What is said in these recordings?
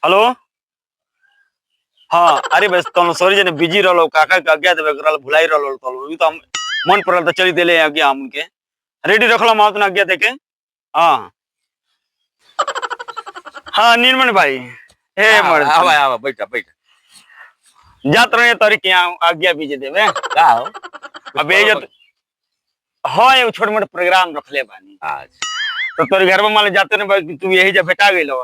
Hello. हाँ अरे बस तो सॉरी जने बिजी रहलो काका के आज्ञा देबे करल भुलाई रहलो तो अभी तो हम मन पड़ल तो चली देले आज्ञा हमके रेडी रखलो हम अपना आज्ञा देके। हाँ हाँ निर्मल भाई हे मर आवा आवा बैठा बैठा जात रहे तोरी के आज्ञा बीजे देबे का हो अब ये जो हाँ ये छोट मोट प्रोग्राम रखले बानी आज तो तोरी घर में मान जाते ने तू यही जब भेटा गइलो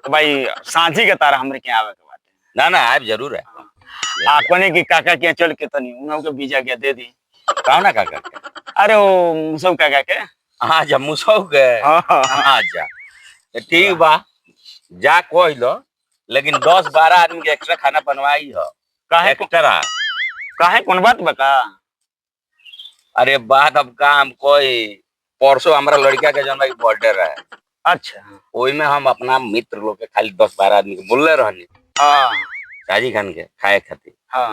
तो भाई सांझी के तारा हमरे के आवे के बाटे ना ना आप जरूर है आपने की काका के चल के तनी उनको के बीजा के दे दी कहो ना काका अरे वो सब काका के हाँ जा मुसौ के हाँ जा ठीक बा जा कोई लो लेकिन 10-12 आदमी के एक्स्ट्रा खाना बनवाई हो काहे एक्स्ट्रा काहे कौन बात बका। अरे बात अब काम कोई परसों हमारा लड़का के जन्म बर्थडे रहे अच्छा ओई में हम अपना मित्र लोग के खाली 10-12 आदमी के बोलले रहनी हाँ शाहजी खान के खाए खातिर हाँ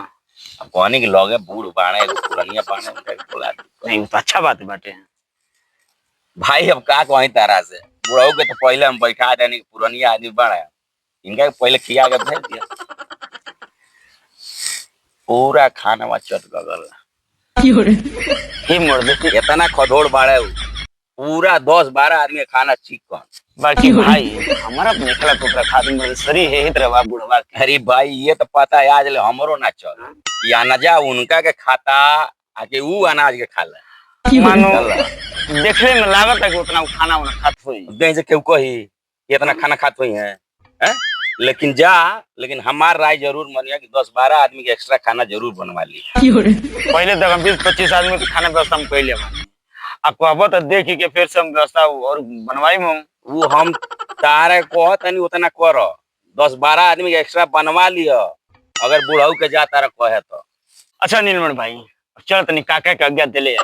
अब कहनी के लोगे बूढ़ बाणे पुरानिया बाणे उनका बोला नहीं तो अच्छा बात बाटे भाई अब का कहीं तरह से बुढ़ाऊ के तो पहले हम बैठा देने पुरानिया आदमी बाणे इनका पहले खिया के भेज दिया पूरा खाना वहाँ चट गगल ही मोड़ दे इतना खदोड़ बाड़े पूरा 10-12 आदमी खाना चिकन बाकी भाई हमारा निकला तो खातिर मेरे सरी है ही तरह बुढ़वा के अरे भाई ये तो पता है आज ले हमरो ना चल ये अनाजा उनका के खाता आके वो अनाज के खा ले मानो देखने में लागत है कि उतना खाना उन्हें खात हुई दे से क्यों कही इतना खाना खात हुई है लेकिन हमार राय जरूर मानिया कि 10-12 आदमी के एक्स्ट्रा खाना जरूर बनवा ली पहले तक हम 20-25 आदमी के खाना व्यवस्था हम कैले आपको अब तो देखी के फिर से हम व्यवस्था और बनवाई में वो हम तारे कहत नहीं उतना करो 10-12 आदमी के एक्स्ट्रा बनवा लियो अगर बुढ़ाऊ के जा तारा कहे तो। अच्छा नीलमण भाई चल तनी काका के आज्ञा दिले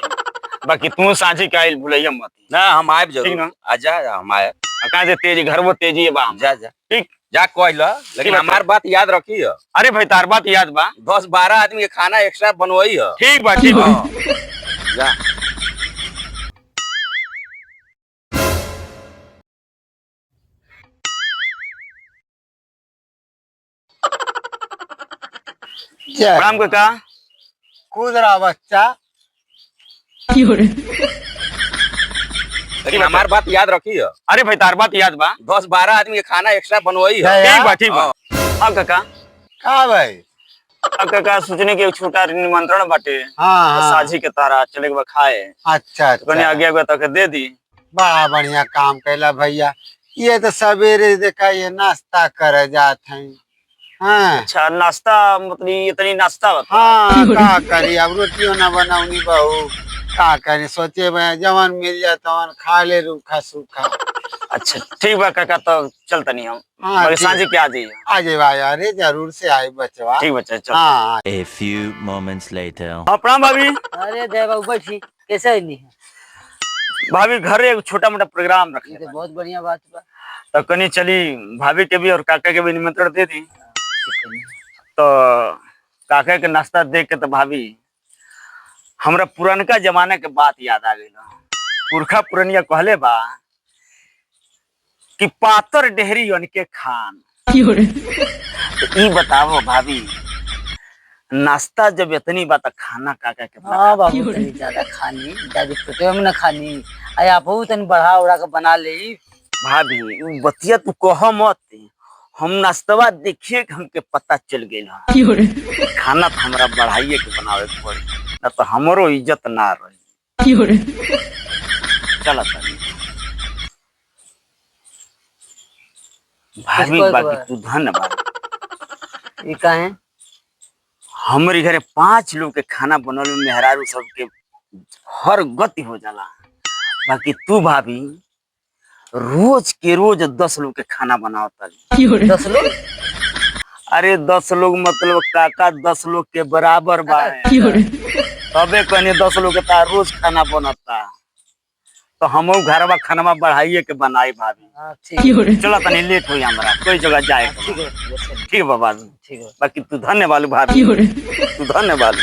बाकी तू सांझी के आइल भूलिया मत ना हम आए जरूर ठीक ना आजा हम आए कहा से तेजी घर वो तेजी है बा जा जा ठीक जा कहला लेकिन हमार बात याद रखियो। अरे भाई तार बात याद बा 10-12 आदमी के खाना एक्स्ट्रा बनवाई हो ठीक बा ठीक बा जा राम काका कूद रहा बच्चा लेकिन हमार बात याद रखियो। अरे भाई तार बात याद बा 10-12 आदमी के खाना एक्स्ट्रा बनवाई हो ठीक बा ठीक बा। हाँ काका का भाई काका सोचने के छोटा निमंत्रण बाटे हाँ साझी के तारा चले के बा खाए अच्छा तो कने आगे तक दे दी बड़ा बढ़िया काम कैला भैया ये तो सवेरे देखा ये नाश्ता करे जात है। हाँ अच्छा नाश्ता मतलब इतनी नाश्ता बता हाँ का करी अब रोटियों न बनाऊनी बहू का करी सोचे भाई जवन मिल जाए तवन खा ले रूखा सूखा। अच्छा ठीक बा काका तो चलता नहीं हम हाँ, मगर ठीक। सांझी के आ जाइए आ जाए भाई अरे जरूर से आए बचवा ठीक बच्चा चल। हाँ A few moments later. हाँ प्रणाम भाभी अरे जय बाबू बैठी कैसे आईली है? भाभी घर एक छोटा मोटा प्रोग्राम रख ये ले तो बहुत बढ़िया बात बा। तो कनी चली भाभी के भी और काका के भी निमंत्रण दे दी तो काका के नाश्ता देख के तो भाभी हमरा पुरनका जमाने के बात याद आ गई पुरखा पुरनिया कहले बा कि पातर डेहरी उनके खान तो ई बताओ भाभी नाश्ता जब इतनी बात खाना काका के हाँ बाबू तनी ज्यादा खानी ज्यादा पेटे में न खानी अरे आप तनी बढ़ा उड़ा के बना ले भाभी उ बतिया तू कह मत हम नाश्तवा देखिए कि हमके पता चल गई खाना तो हमरा बढ़ाइए के बनावे के पड़ी ना तो हमरो इज्जत ना रही चल भाभी बाकी तू धन्यवाद ये का है हमारे घरे 5 लोग के खाना बनल में मेहरारू सबके हर गति हो जाला बाकी तू भाभी रोज के रोज 10 लोग के खाना बनाओ ताली 10 लोग अरे 10 लोग मतलब काका 10 लोग के बराबर बा तबे कहने 10 लोग के तार रोज खाना बनता तो हम घरवा खाना बढ़ाइए के बनाई भाभी हाँ ठीक है चलो तनी लेट हुई हमरा कोई जगह जाए ठीक है ठीक है बाबा ठीक है बाकी तू धन्यवाद भाभी तू धन्यवाद